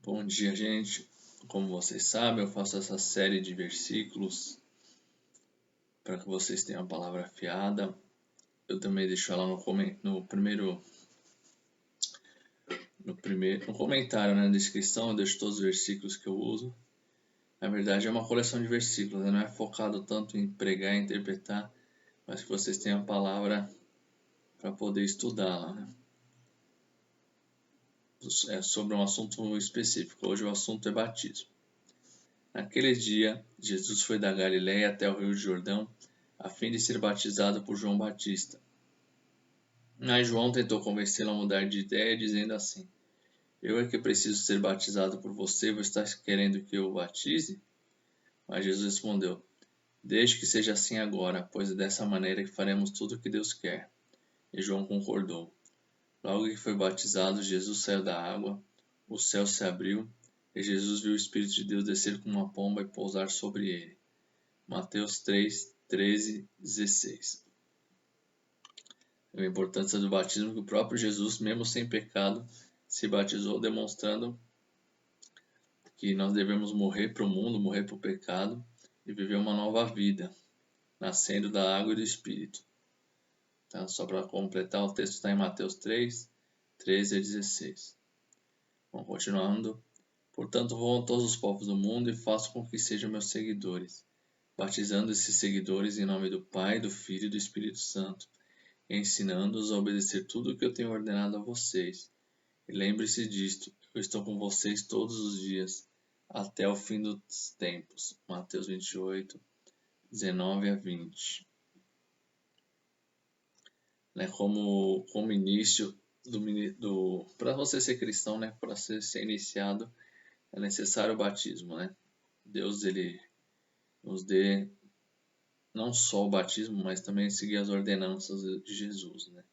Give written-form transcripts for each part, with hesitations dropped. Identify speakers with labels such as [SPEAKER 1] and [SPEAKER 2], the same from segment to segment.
[SPEAKER 1] Bom dia, gente. Como vocês sabem, eu faço essa série de versículos para que vocês tenham a palavra afiada. Eu também deixo ela no comentário, né, na descrição. Eu deixo todos os versículos que eu uso. Na verdade, é uma coleção de versículos, né? Não é focado tanto em pregar e interpretar, mas que vocês tenham a palavra para poder estudá-la, né? É sobre um assunto específico. Hoje o assunto é batismo. Naquele dia, Jesus foi da Galiléia até o Rio Jordão, a fim de ser batizado por João Batista. Mas João tentou convencê-lo a mudar de ideia, dizendo assim: Eu é que preciso ser batizado por você, você está querendo que eu o batize? Mas Jesus respondeu: Deixe que seja assim agora, pois é dessa maneira que faremos tudo o que Deus quer. E João concordou. Logo que foi batizado, Jesus saiu da água, o céu se abriu, e Jesus viu o Espírito de Deus descer como uma pomba e pousar sobre ele. Mateus 3, 13, 16. A importância do batismo que o próprio Jesus, mesmo sem pecado, se batizou, demonstrando que nós devemos morrer para o mundo, morrer para o pecado e viver uma nova vida, nascendo da água e do Espírito. Tá? Só para completar, o texto está em Mateus 3, 13 a 16. Vamos continuando. Portanto, vão a todos os povos do mundo e façam com que sejam meus seguidores, batizando esses seguidores em nome do Pai, do Filho e do Espírito Santo, ensinando-os a obedecer tudo o que eu tenho ordenado a vocês. E lembre-se disto, eu estou com vocês todos os dias, até o fim dos tempos. Mateus 28, 19 a 20. Né, como início para você ser cristão, né, para ser iniciado, é necessário o batismo, né? Deus ele nos dê não só o batismo, mas também seguir as ordenanças de Jesus, né?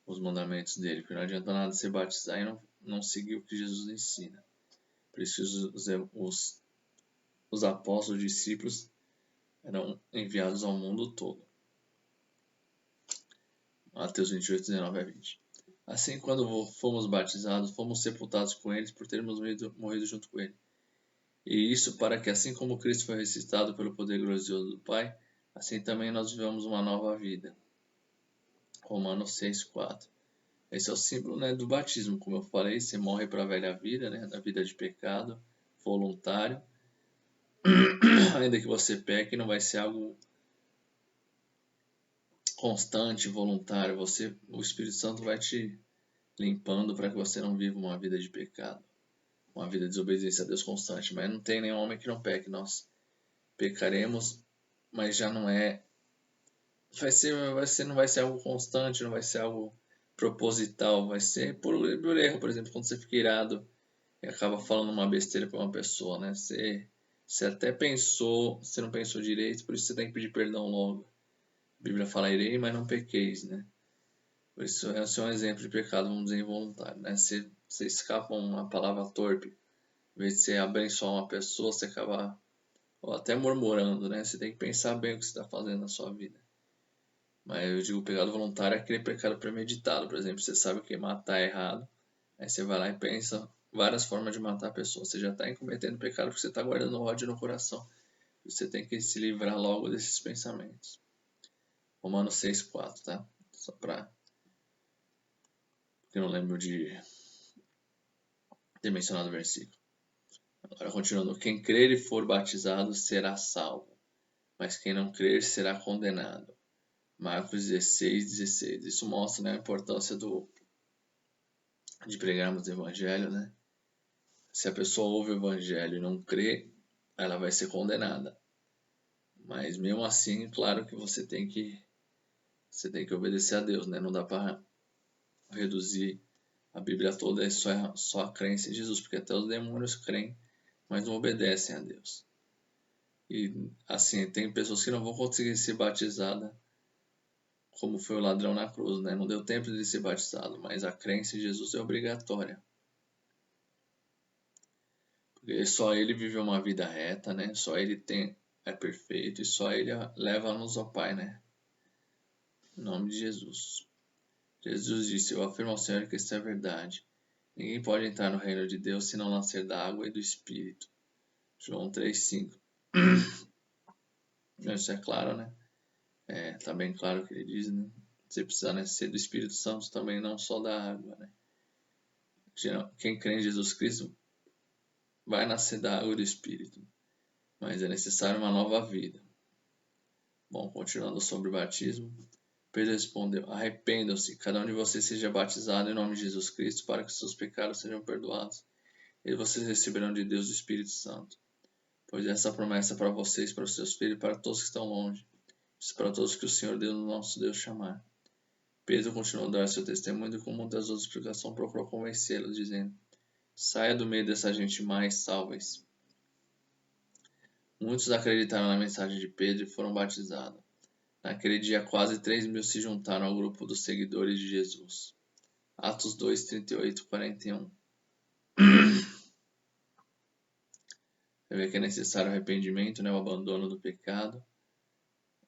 [SPEAKER 1] Os mandamentos dele, porque não adianta nada se batizar e não seguir o que Jesus ensina. Por isso os apóstolos, os discípulos, eram enviados ao mundo todo. Mateus 28, 19 a 20. Assim, quando fomos batizados, fomos sepultados com eles por termos morrido junto com ele. E isso para que, assim como Cristo foi ressuscitado pelo poder glorioso do Pai, assim também nós vivamos uma nova vida. Romanos 6, 4. Esse é o símbolo, né, do batismo, como eu falei, você morre para a velha vida, né, da vida de pecado, voluntário, ainda que você peque, não vai ser algo constante, voluntário, o Espírito Santo vai te limpando para que você não viva uma vida de pecado, uma vida de desobediência a Deus constante, mas não tem nenhum homem que não peque, nós pecaremos, mas já não não vai ser algo constante, não vai ser algo proposital, vai ser por erro, por exemplo, quando você fica irado e acaba falando uma besteira para uma pessoa, né? Você até pensou, você não pensou direito, por isso você tem que pedir perdão logo. A Bíblia fala irei, mas não pequeis, né? Por isso esse é um exemplo de pecado, vamos dizer, involuntário, né? Você escapa uma palavra torpe, em vez de você abençoar uma pessoa, você acaba ou até murmurando, né? Você tem que pensar bem o que você está fazendo na sua vida. Mas eu digo pecado voluntário é aquele pecado premeditado, por exemplo, você sabe que matar é errado, aí você vai lá e pensa várias formas de matar a pessoa. Você já está cometendo pecado porque você está guardando ódio no coração. Você tem que se livrar logo desses pensamentos. Romanos 6,4, tá? Só para eu não lembro de ter mencionado o versículo. Agora continuando. Quem crer e for batizado será salvo, mas quem não crer será condenado. Marcos 16, 16. Isso mostra, né, a importância de pregarmos o evangelho, né? Se a pessoa ouve o evangelho e não crê, ela vai ser condenada. Mas mesmo assim, claro que você tem que obedecer a Deus, né? Não dá para reduzir a Bíblia toda é só a crença em Jesus, porque até os demônios creem, mas não obedecem a Deus. E assim, tem pessoas que não vão conseguir ser batizadas, como foi o ladrão na cruz, né? Não deu tempo de ser batizado, mas a crença em Jesus é obrigatória. Porque só ele viveu uma vida reta, né? Só ele é perfeito e só ele leva-nos ao Pai, né? Em nome de Jesus. Jesus disse: Eu afirmo ao Senhor que isso é verdade. Ninguém pode entrar no reino de Deus se não nascer da água e do Espírito. João 3,5. Isso é claro, né? Tá bem claro o que ele diz, né? Você precisa nascer do Espírito Santo também, não só da água, né? Quem crê em Jesus Cristo vai nascer da água e do Espírito, mas é necessário uma nova vida. Bom, continuando sobre o batismo, Pedro respondeu: arrependam-se, cada um de vocês seja batizado em nome de Jesus Cristo para que seus pecados sejam perdoados, e vocês receberão de Deus o Espírito Santo. Pois essa promessa é para vocês, para os seus filhos e para todos que estão longe, isso para todos que o Senhor Deus, nosso Deus, chamar. Pedro continuou a dar seu testemunho e com muitas outras explicações procurou convencê-los, dizendo: saia do meio dessa gente má e salve-se. Muitos acreditaram na mensagem de Pedro e foram batizados. Naquele dia, quase 3.000 se juntaram ao grupo dos seguidores de Jesus. Atos 2, 38, 41. Você vê que é necessário arrependimento, né? O abandono do pecado.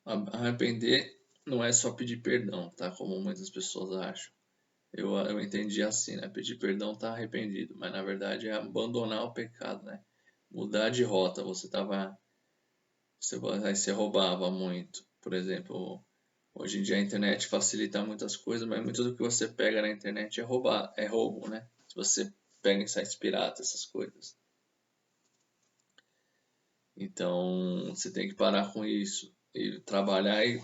[SPEAKER 1] Arrepender não é só pedir perdão, tá? Como muitas pessoas acham. Eu entendi assim, né? Pedir perdão tá arrependido, mas na verdade é abandonar o pecado, né? Mudar de rota. Você roubava muito, por exemplo. Hoje em dia a internet facilita muitas coisas, mas muito do que você pega na internet é roubo, né? Se você pega em sites pirata, essas coisas. Então você tem que parar com isso e trabalhar e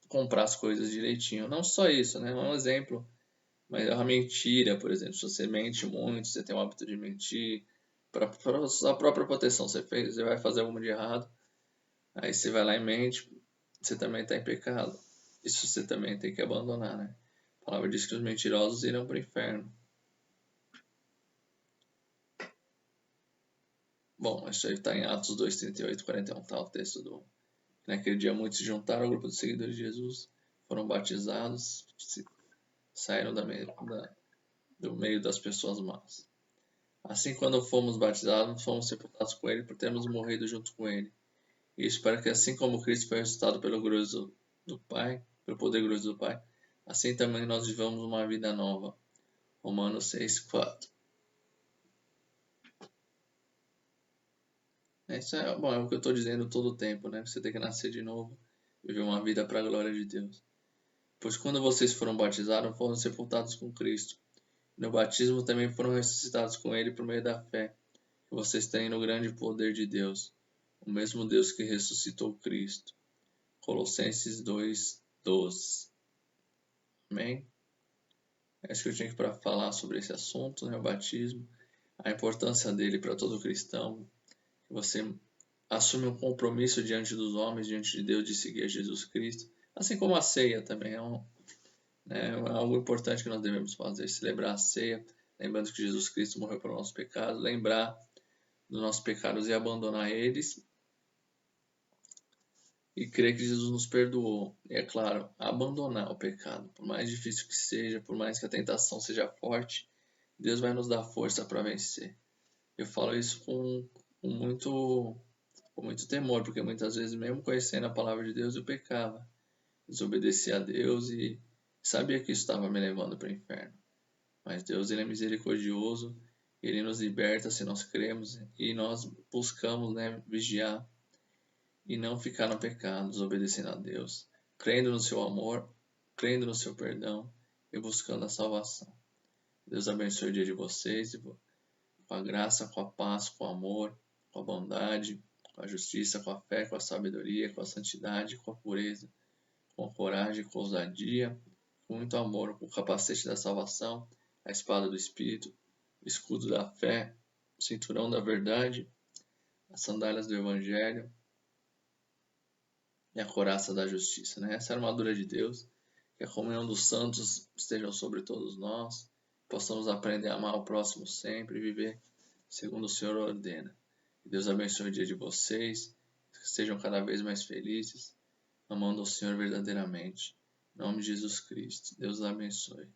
[SPEAKER 1] comprar as coisas direitinho. Não só isso, né? Um exemplo, mas é uma mentira, por exemplo. Se você mente muito, você tem o hábito de mentir, para a sua própria proteção, você vai fazer algo de errado, aí você vai lá e mente, você também está em pecado. Isso você também tem que abandonar, né? A palavra diz que os mentirosos irão para o inferno. Bom, isso aí está em Atos 2, 38, 41, tá o texto do... Naquele dia muitos se juntaram ao grupo dos seguidores de Jesus, foram batizados, saíram do meio das pessoas más. Assim, quando fomos batizados, fomos sepultados com ele por termos morrido junto com ele. Isso para que, assim como Cristo foi ressuscitado pelo poder glorioso do Pai, assim também nós vivamos uma vida nova. Romanos 6, 4. Isso é o que eu estou dizendo todo o tempo, né? Você tem que nascer de novo, viver uma vida para a glória de Deus. Pois quando vocês foram batizados, foram sepultados com Cristo. No batismo também foram ressuscitados com ele por meio da fé que vocês têm no grande poder de Deus, o mesmo Deus que ressuscitou Cristo. Colossenses 2, 12. Amém? É isso que eu tinha para falar sobre esse assunto, né? O batismo, a importância dele para todo cristão, que você assume um compromisso diante dos homens, diante de Deus, de seguir a Jesus Cristo, assim como a ceia também é algo importante que nós devemos fazer, celebrar a ceia, lembrando que Jesus Cristo morreu pelo nosso pecado, lembrar dos nossos pecados e abandonar eles, e crer que Jesus nos perdoou. E é claro, abandonar o pecado, por mais difícil que seja, por mais que a tentação seja forte, Deus vai nos dar força para vencer. Eu falo isso com muito temor, porque muitas vezes, mesmo conhecendo a palavra de Deus, eu pecava, desobedecia a Deus e sabia que isso estava me levando para o inferno. Mas Deus, ele é misericordioso, ele nos liberta se nós cremos e nós buscamos, né, vigiar e não ficar no pecado, desobedecendo a Deus, crendo no seu amor, crendo no seu perdão e buscando a salvação. Deus abençoe o dia de vocês, com a graça, com a paz, com o amor, com a bondade, com a justiça, com a fé, com a sabedoria, com a santidade, com a pureza, com a coragem, com a ousadia, com muito amor, com o capacete da salvação, a espada do Espírito, o escudo da fé, o cinturão da verdade, as sandálias do Evangelho, e a couraça da justiça, né? Essa é a armadura de Deus, que a comunhão dos santos esteja sobre todos nós, possamos aprender a amar o próximo sempre e viver segundo o Senhor ordena. Que Deus abençoe o dia de vocês, que sejam cada vez mais felizes, amando o Senhor verdadeiramente. Em nome de Jesus Cristo. Deus abençoe.